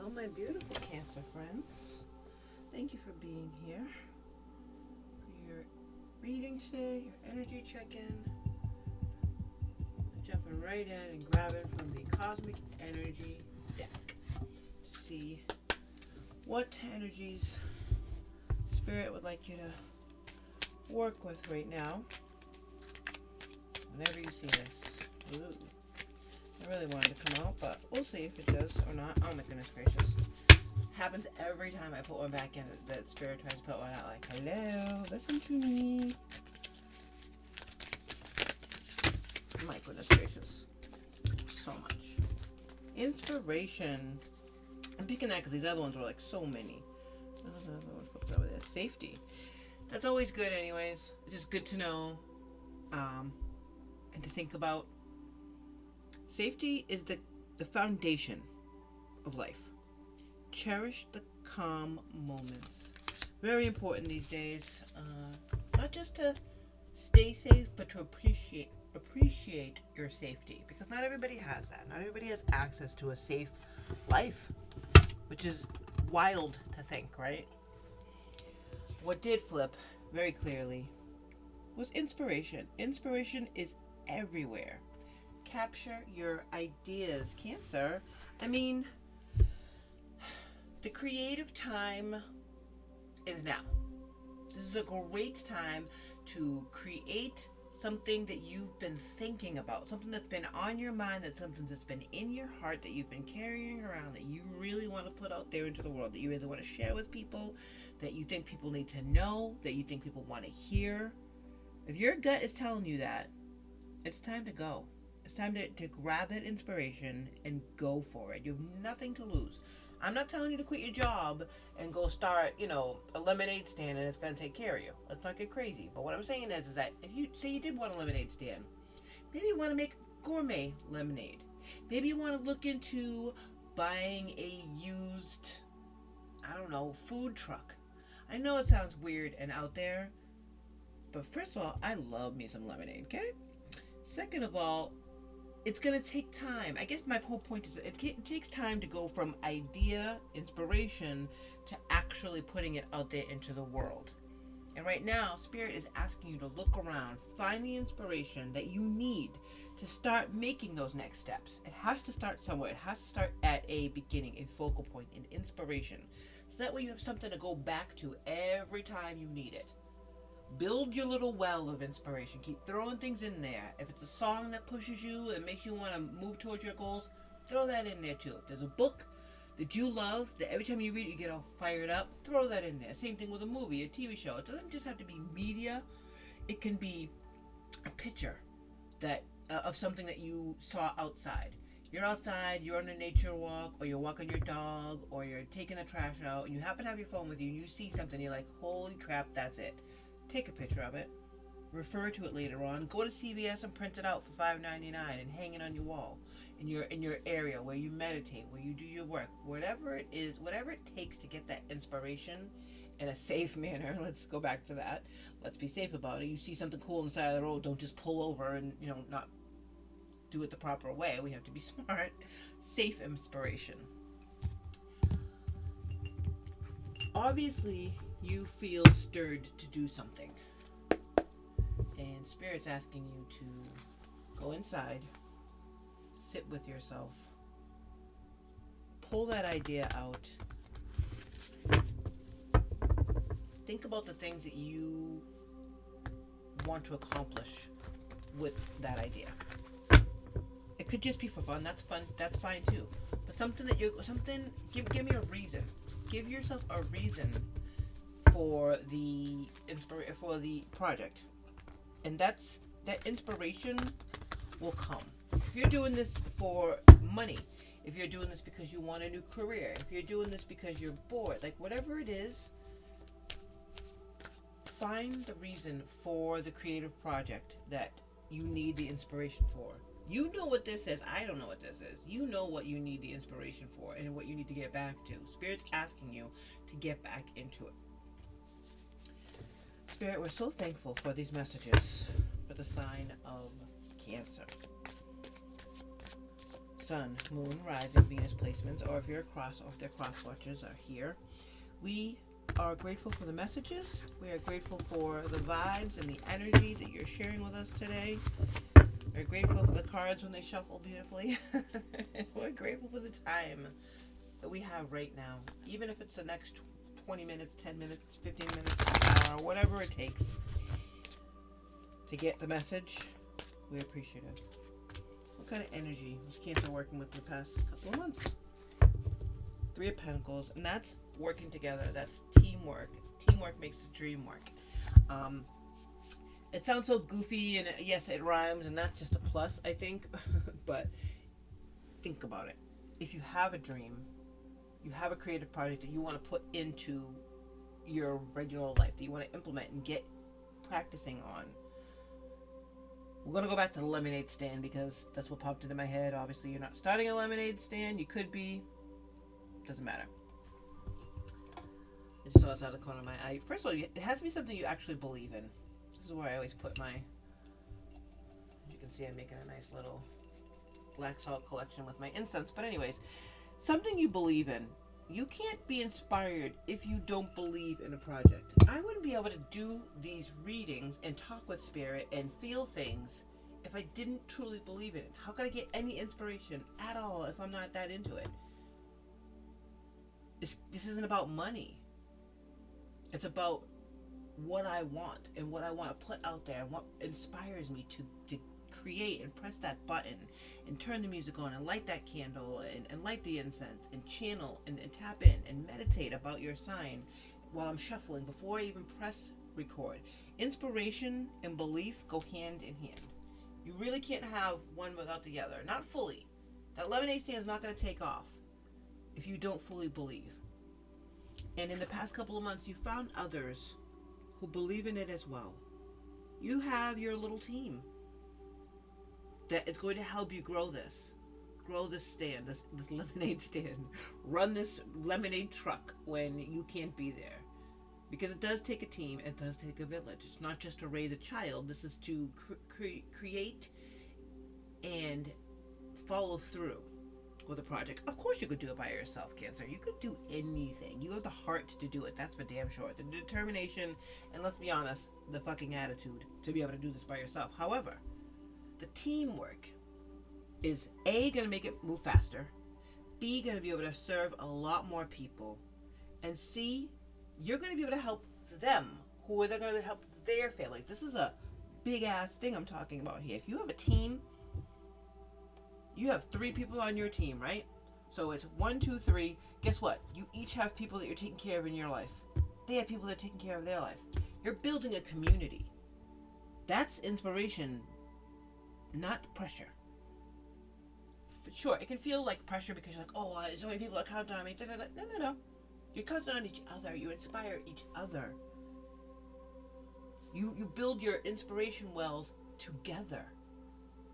Hello, my beautiful Cancer friends. Thank you for being here for your reading today, your energy check-in. I'm jumping right in and grabbing from the Cosmic Energy deck to see what energies Spirit would like you to work with right now. Whenever you see this. Ooh. I really wanted to come out, but we'll see if it does or not. Oh my goodness gracious. Happens every time I put one back in that Spirit tries to put one out, like, hello, listen to me. My goodness gracious. So much. Inspiration. I'm picking that because these other ones were like so many. Safety. That's always good anyways. It's just good to know and to think about. Safety is the foundation of life. Cherish the calm moments. Very important these days. Not just to stay safe, but to appreciate your safety. Because not everybody has that. Not everybody has access to a safe life. Which is wild to think, right? What did flip very clearly was inspiration. Inspiration is everywhere. Capture your ideas, Cancer. I mean, the creative time is now. This is a great time to create something that you've been thinking about, something that's been on your mind, that's something that's been in your heart, that you've been carrying around, that you really want to put out there into the world, that you really want to share with people, that you think people need to know, that you think people want to hear. If your gut is telling you that, it's time to go. It's time to grab that inspiration and go for it. You have nothing to lose. I'm not telling you to quit your job and go start, a lemonade stand and it's going to take care of you. Let's not get crazy. But what I'm saying is that if you say you did want a lemonade stand, maybe you want to make gourmet lemonade. Maybe you want to look into buying a used, food truck. I know it sounds weird and out there, but first of all, I love me some lemonade, okay? Second of all, it's going to take time. I guess my whole point is it takes time to go from idea, inspiration, to actually putting it out there into the world. And right now, Spirit is asking you to look around, find the inspiration that you need to start making those next steps. It has to start somewhere. It has to start at a beginning, a focal point, an inspiration. So that way you have something to go back to every time you need it. Build your little well of inspiration. Keep throwing things in there. If it's a song that pushes you and makes you want to move towards your goals, throw that in there too. If there's a book that you love, that every time you read it you get all fired up, throw that in there. Same thing with a movie, a TV show. It doesn't just have to be media. It can be a picture that of something that you saw outside. You're outside, you're on a nature walk, or you're walking your dog, or you're taking the trash out, and you happen to have your phone with you, and you see something, you're like, holy crap, that's it. Take a picture of it, refer to it later on, go to CVS and print it out for $5.99 and hang it on your wall in your area where you meditate, where you do your work, whatever it is, whatever it takes to get that inspiration in a safe manner. Let's go back to that. Let's be safe about it. You see something cool on the side of the road, don't just pull over and not do it the proper way. We have to be smart. Safe inspiration. Obviously, you feel stirred to do something. And Spirit's asking you to go inside, sit with yourself, pull that idea out, think about the things that you want to accomplish with that idea. It could just be for fun. That's fun. That's fine too. But give me a reason. Give yourself a reason for the project, and that inspiration will come. If you're doing this for money, if you're doing this because you want a new career, if you're doing this because you're bored, like whatever it is, find the reason for the creative project that you need the inspiration for. You know what this is. I don't know what this is. You know what you need the inspiration for and what you need to get back to. Spirit's asking you to get back into it. Spirit, we're so thankful for these messages for the sign of Cancer. sun, moon, rising, Venus placements, or if you're across, or if their cross watchers are here. We are grateful for the messages. We are grateful for the vibes and the energy that you're sharing with us today. We're grateful for the cards when they shuffle beautifully. We're grateful for the time that we have right now. Even if it's the next 20 minutes, 10 minutes, 15 minutes, half an hour, whatever it takes to get the message, we appreciate it. What kind of energy was Cancer working with the past couple of months? Three of Pentacles, and that's working together. That's teamwork. Teamwork makes the dream work. It sounds so goofy, and yes, it rhymes, and that's just a plus, I think. But think about it. If you have a dream, you have a creative project that you want to put into your regular life, that you want to implement and get practicing on. We're going to go back to the lemonade stand because that's what popped into my head. Obviously, you're not starting a lemonade stand. You could be. Doesn't matter. I just saw this out of the corner of my eye. First of all, it has to be something you actually believe in. This is where I always put my... As you can see, I'm making a nice little black salt collection with my incense. But anyways, something you believe in. You can't be inspired if you don't believe in a project. I wouldn't be able to do these readings and talk with spirit and feel things if I didn't truly believe in it. How could I get any inspiration at all if I'm not that into it? This isn't about money. It's about what I want and what I want to put out there and what inspires me to create and press that button and turn the music on and light that candle and light the incense and channel and tap in and meditate about your sign while I'm shuffling before I even press record. Inspiration and belief go hand in hand. You really can't have one without the other. Not fully. That lemonade stand is not going to take off if you don't fully believe. And in the past couple of months, you found others who believe in it as well. You have your little team that is going to help you grow this stand, this lemonade stand, run this lemonade truck when you can't be there. Because it does take a team, it does take a village. It's not just to raise a child. This is to create and follow through with a project. Of course you could do it by yourself, Cancer. You could do anything. You have the heart to do it. That's for damn sure. The determination, and let's be honest, the fucking attitude to be able to do this by yourself. However, the teamwork is A, going to make it move faster, B, going to be able to serve a lot more people, and C, you're going to be able to help them who are going to help their families. This is a big ass thing I'm talking about here. If you have a team, you have 3 people on your team, right? So it's 1, 2, 3. Guess what? You each have people that you're taking care of in your life. They have people that are taking care of their life. You're building a community. That's inspiration, not pressure. Sure, it can feel like pressure because you're like, oh, so many people are counting on me. No. You're counting on each other. You inspire each other. You build your inspiration wells together.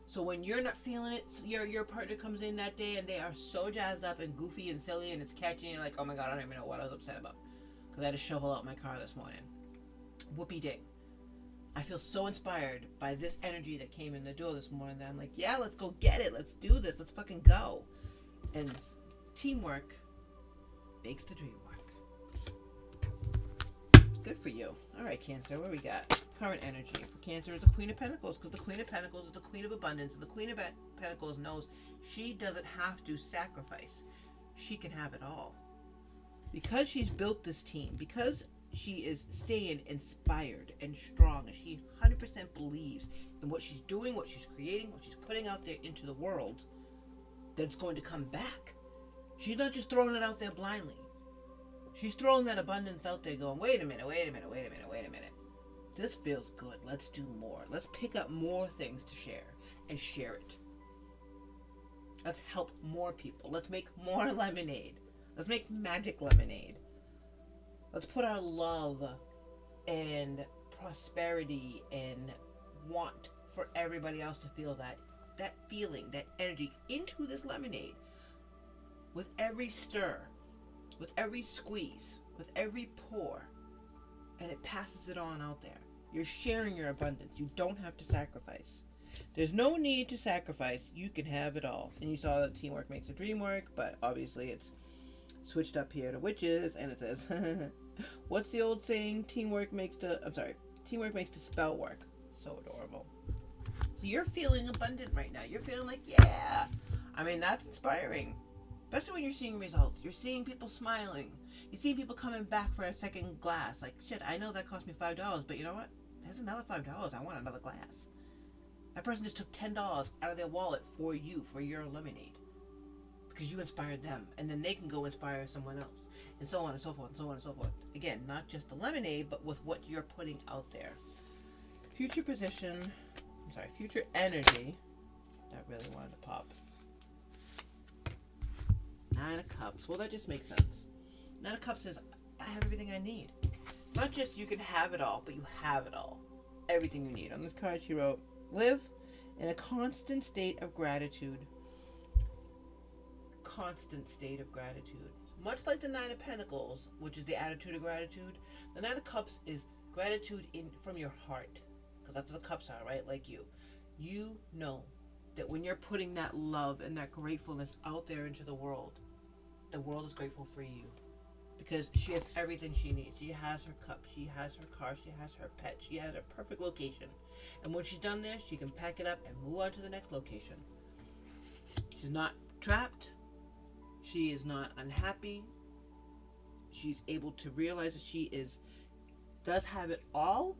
So when you're not feeling it, your partner comes in that day and they are so jazzed up and goofy and silly and it's catchy and you're like, oh my god, I don't even know what I was upset about. Because I had to shovel out my car this morning. Whoopie ding. I feel so inspired by this energy that came in the door this morning that I'm like, yeah, let's go get it. Let's do this. Let's fucking go. And teamwork makes the dream work. Good for you. All right, Cancer, what we got? Current energy for Cancer is the Queen of Pentacles, because the Queen of Pentacles is the Queen of Abundance, and the Queen of Pentacles knows she doesn't have to sacrifice. She can have it all. Because she's built this team, because she is staying inspired and strong, and she 100% believes in what she's doing, what she's creating, what she's putting out there into the world, that's going to come back. She's not just throwing it out there blindly. She's throwing that abundance out there going, wait a minute. This feels good. Let's do more. Let's pick up more things to share and share it. Let's help more people. Let's make more lemonade. Let's make magic lemonade. Let's put our love and prosperity and want for everybody else to feel that feeling, that energy into this lemonade. With every stir, with every squeeze, with every pour, and it passes it on out there. You're sharing your abundance. You don't have to sacrifice. There's no need to sacrifice. You can have it all. And you saw that teamwork makes the dream work, but obviously it's switched up here to witches, and it says, what's the old saying? Teamwork makes the spell work. So adorable. So you're feeling abundant right now. You're feeling like, yeah. I mean, that's inspiring. Especially when you're seeing results. You're seeing people smiling. You see people coming back for a second glass. Like, shit, I know that cost me $5, but you know what? There's another $5. I want another glass. That person just took $10 out of their wallet for you, for your lemonade. Because you inspired them. And then they can go inspire someone else. And so on and so forth, and so on and so forth. Again, not just the lemonade, but with what you're putting out there. Future energy. That really wanted to pop. 9 of Cups. Well, that just makes sense. 9 of Cups is, I have everything I need. Not just you can have it all, but you have it all. Everything you need. On this card she wrote, live in a constant state of gratitude. Constant state of gratitude. Much like the 9 of Pentacles, which is the attitude of gratitude, the 9 of Cups is gratitude from your heart. Because that's what the cups are, right? Like you. You know that when you're putting that love and that gratefulness out there into the world is grateful for you. Because she has everything she needs. She has her cup, she has her car, she has her pet, she has her perfect location. And when she's done there, she can pack it up and move on to the next location. She's not trapped. She is not unhappy. She's able to realize that she does have it all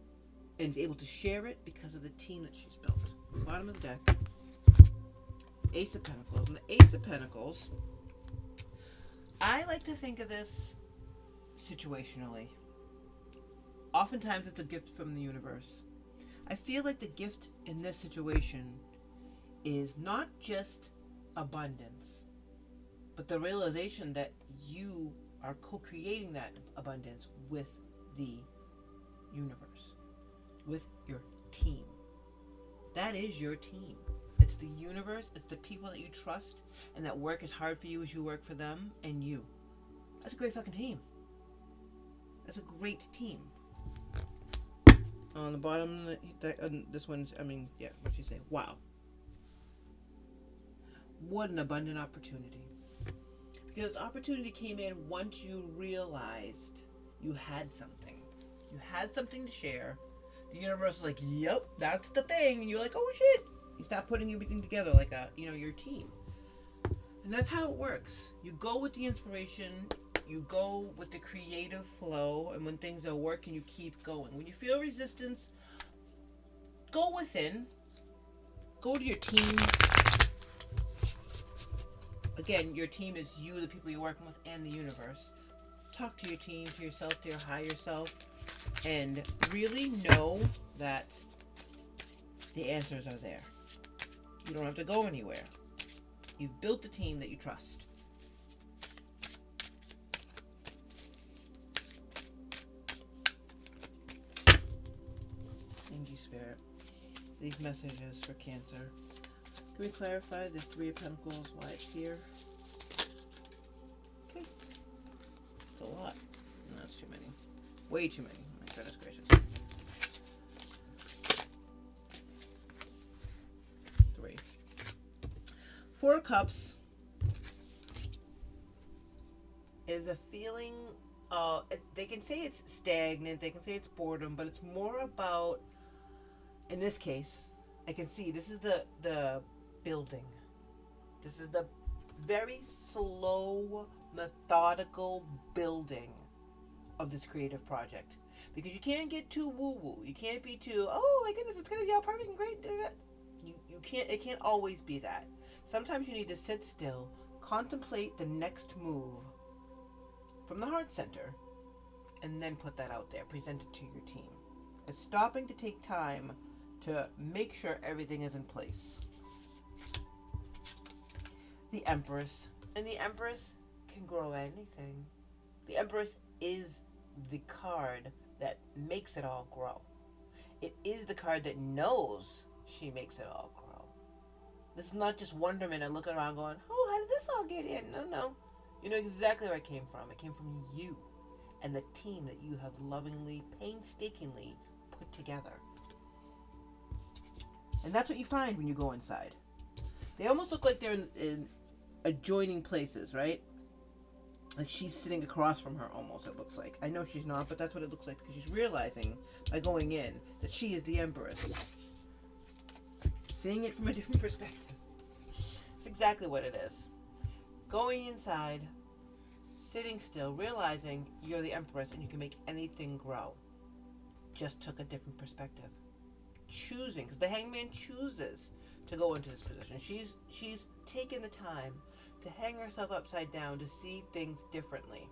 and is able to share it because of the team that she's built. Bottom of the deck, Ace of Pentacles. And the Ace of Pentacles, I like to think of this situationally. Oftentimes it's a gift from the universe. I feel like the gift in this situation is not just abundance, but the realization that you are co-creating that abundance with the universe, with your team. That is your team. It's the universe, it's the people that you trust and that work as hard for you as you work for them, and you. That's a great fucking team. That's a great team. On the bottom, this one's, what'd she say? Wow. What an abundant opportunity. Because opportunity came in once you realized you had something. You had something to share. The universe was like, yep, that's the thing. And you're like, oh shit. You stop putting everything together like your team. And that's how it works. You go with the inspiration. You go with the creative flow. And when things are working, you keep going. When you feel resistance, go within. Go to your team. Again, your team is you, the people you're working with, and the universe. Talk to your team, to yourself, to your higher self, and really know that the answers are there. You don't have to go anywhere. You've built the team that you trust. Thank you, Spirit. These messages for Cancer. Can we clarify the 3 of Pentacles, why it's here? Okay. It's a lot. No, that's too many. Way too many. My goodness gracious. 3. 4 of Cups is a feeling, they can say it's stagnant, they can say it's boredom, but it's more about, in this case, I can see this is the building. This is the very slow, methodical building of this creative project. Because you can't get too woo-woo. You can't be too, oh my goodness, it's going to be all perfect and great. You can't, it can't always be that. Sometimes you need to sit still, contemplate the next move from the heart center, and then put that out there, present it to your team. It's stopping to take time to make sure everything is in place. The Empress. And the Empress can grow anything. The Empress is the card that makes it all grow. It is the card that knows she makes it all grow. This is not just wonderment and looking around going, oh, how did this all get in? No. You know exactly where it came from. It came from you and the team that you have lovingly, painstakingly put together. And that's what you find when you go inside. They almost look like they're in adjoining places, right? Like she's sitting across from her almost, it looks like. I know she's not, but that's what it looks like because she's realizing by going in that she is the Empress. Seeing it from a different perspective. It's exactly what it is. Going inside, sitting still, realizing you're the Empress and you can make anything grow. Just took a different perspective. Choosing, because the Hangman chooses to go into this position. She's taken the time to hang herself upside down to see things differently.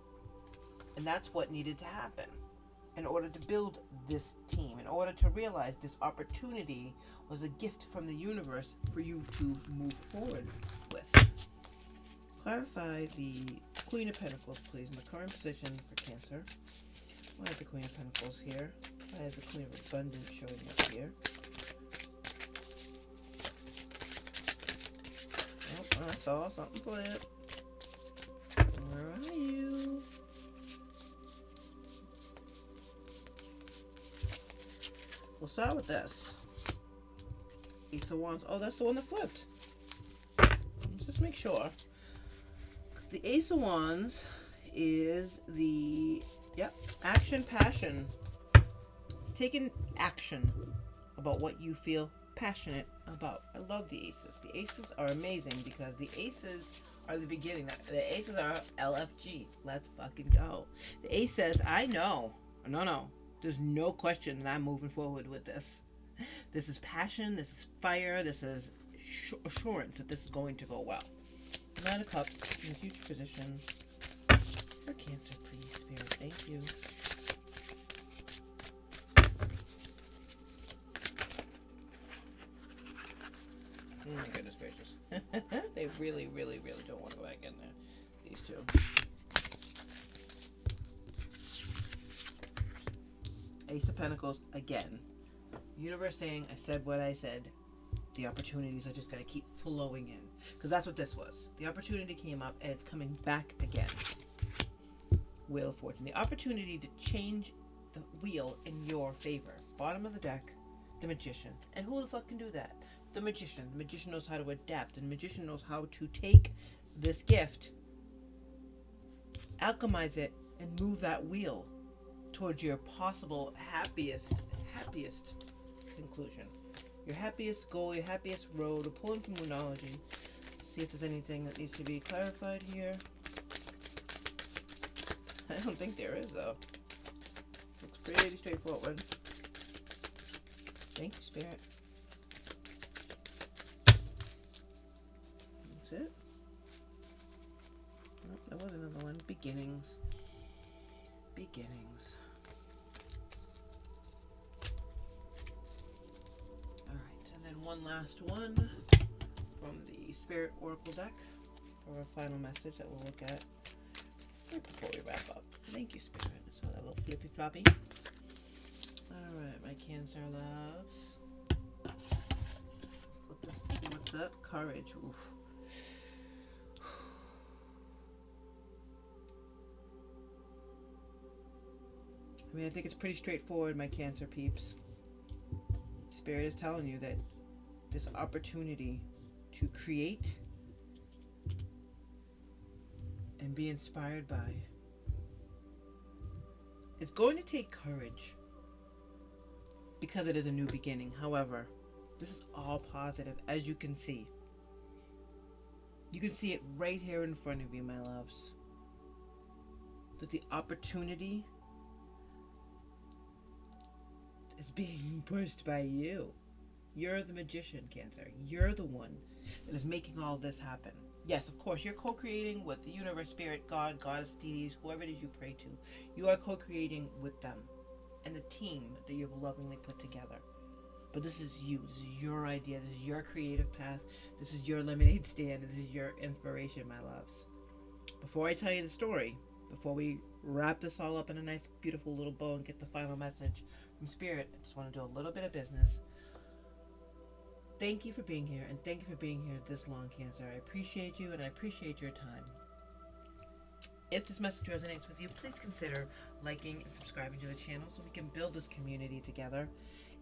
And that's what needed to happen in order to build this team, in order to realize this opportunity was a gift from the universe for you to move forward with. Clarify the Queen of Pentacles, please, in the current position for Cancer. Why is the Queen of Pentacles here? Why is the Queen of Abundance showing up here? Oh, I saw something flip. Where are you? We'll start with this. Ace of Wands. Oh, that's the one that flipped. Let's just make sure. The Ace of Wands is the, action, passion. Taking action about what you feel passionate about. I love the aces. The aces are amazing because the aces are the beginning. The aces are LFG. Let's fucking go. The ace says, I know. No. There's no question that I'm moving forward with this. This is passion. This is fire. This is assurance that this is going to go well. Nine of Cups in the future position. For Cancer, please, Spirit. Thank you. Oh my goodness gracious. They really, really, really don't want to go back in there. These two. Ace of Pentacles again. Universe saying, I said what I said. The opportunities are just going to keep flowing in. Because that's what this was. The opportunity came up and it's coming back again. Wheel of Fortune. The opportunity to change the wheel in your favor. Bottom of the deck, the Magician. And who the fuck can do that? The Magician. The Magician knows how to adapt. The Magician knows how to take this gift, alchemize it, and move that wheel towards your possible happiest conclusion. Your happiest goal, your happiest road. We're pulling from Moonology to see if there's anything that needs to be clarified here. I don't think there is, though. Looks pretty straightforward. Thank you, Spirit. That's it. Oh, there was another one. Beginnings. Alright, and then one last one from the Spirit Oracle deck for a final message that we'll look at right before we wrap up. Thank you, Spirit. So that little flippy floppy. Alright, my Cancer loves. Flip this, see what's up. Courage. Oof. I mean, I think it's pretty straightforward, my Cancer peeps. Spirit is telling you that this opportunity to create and be inspired by, it's going to take courage because it is a new beginning. However, this is all positive, as you can see. You can see it right here in front of you, my loves. That the opportunity is being pushed by you. You're the Magician, Cancer. You're the one that is making all this happen. Yes, of course, you're co-creating with the universe, spirit, God, goddess, deities, whoever it is you pray to. You are co-creating with them and the team that you've lovingly put together. But this is you. This is your idea. This is your creative path. This is your lemonade stand. This is your inspiration, my loves. Before I tell you the story, before we wrap this all up in a nice, beautiful little bow and get the final message from Spirit, I just want to do a little bit of business. Thank you for being here, and thank you for being here this long, Cancer. I appreciate you, and I appreciate your time. If this message resonates with you, please consider liking and subscribing to the channel so we can build this community together.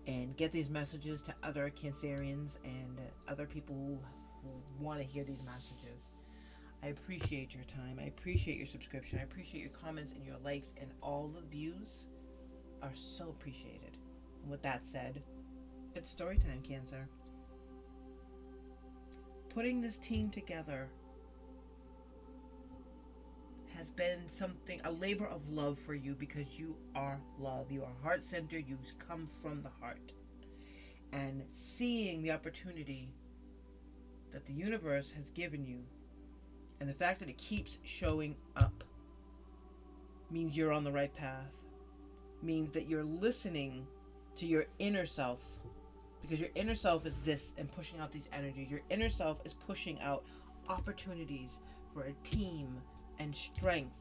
and get these messages to other Cancerians and other people who want to hear these messages. I appreciate your time. I appreciate your subscription. I appreciate your comments and your likes, and all the views are so appreciated. And with that said, it's story time, Cancer. Putting this team together has been a labor of love for you, because you are love. You are heart-centered. You come from the heart. And seeing the opportunity that the universe has given you, and the fact that it keeps showing up, means you're on the right path. Means that you're listening to your inner self. Because your inner self is this and pushing out these energies. Your inner self is pushing out opportunities for a team and strength,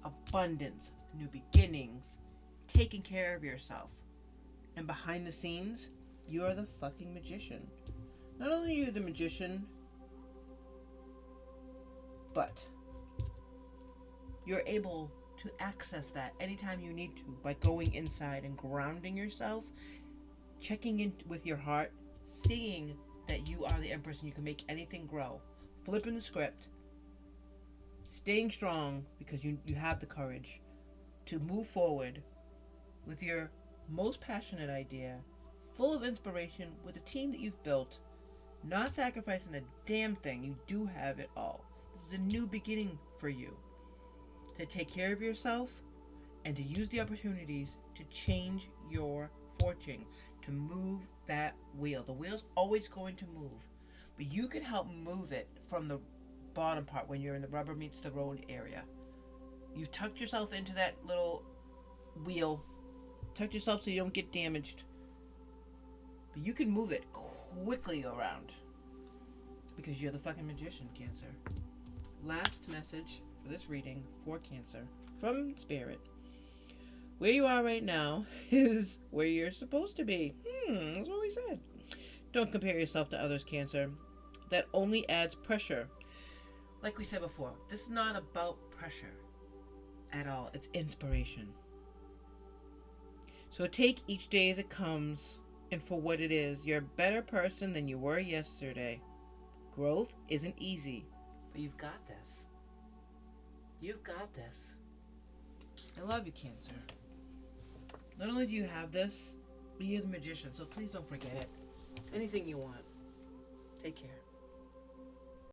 abundance, new beginnings, taking care of yourself. And behind the scenes, you are the fucking magician. Not only are you the magician, but you're able to access that anytime you need to by going inside and grounding yourself, checking in with your heart, seeing that you are the empress and you can make anything grow, flipping the script, staying strong because you have the courage to move forward with your most passionate idea, full of inspiration, with a team that you've built, not sacrificing a damn thing. You do have it all. This is a new beginning for you to take care of yourself and to use the opportunities to change your fortune, to move that wheel. The wheel's always going to move, but you can help move it from the bottom part when you're in the rubber meets the road area. You've tucked yourself into that little wheel, tucked yourself so you don't get damaged, but you can move it quickly around because you're the fucking magician, Cancer. Last message for this reading for Cancer from Spirit. Where you are right now is where you're supposed to be. That's what we said. Don't compare yourself to others, Cancer. That only adds pressure. Like we said before, this is not about pressure at all. It's inspiration. So take each day as it comes and for what it is. You're a better person than you were yesterday. Growth isn't easy, but you've got this. You've got this. I love you, Cancer. Not only do you have this, but you're the magician, so please don't forget it. Anything you want. Take care.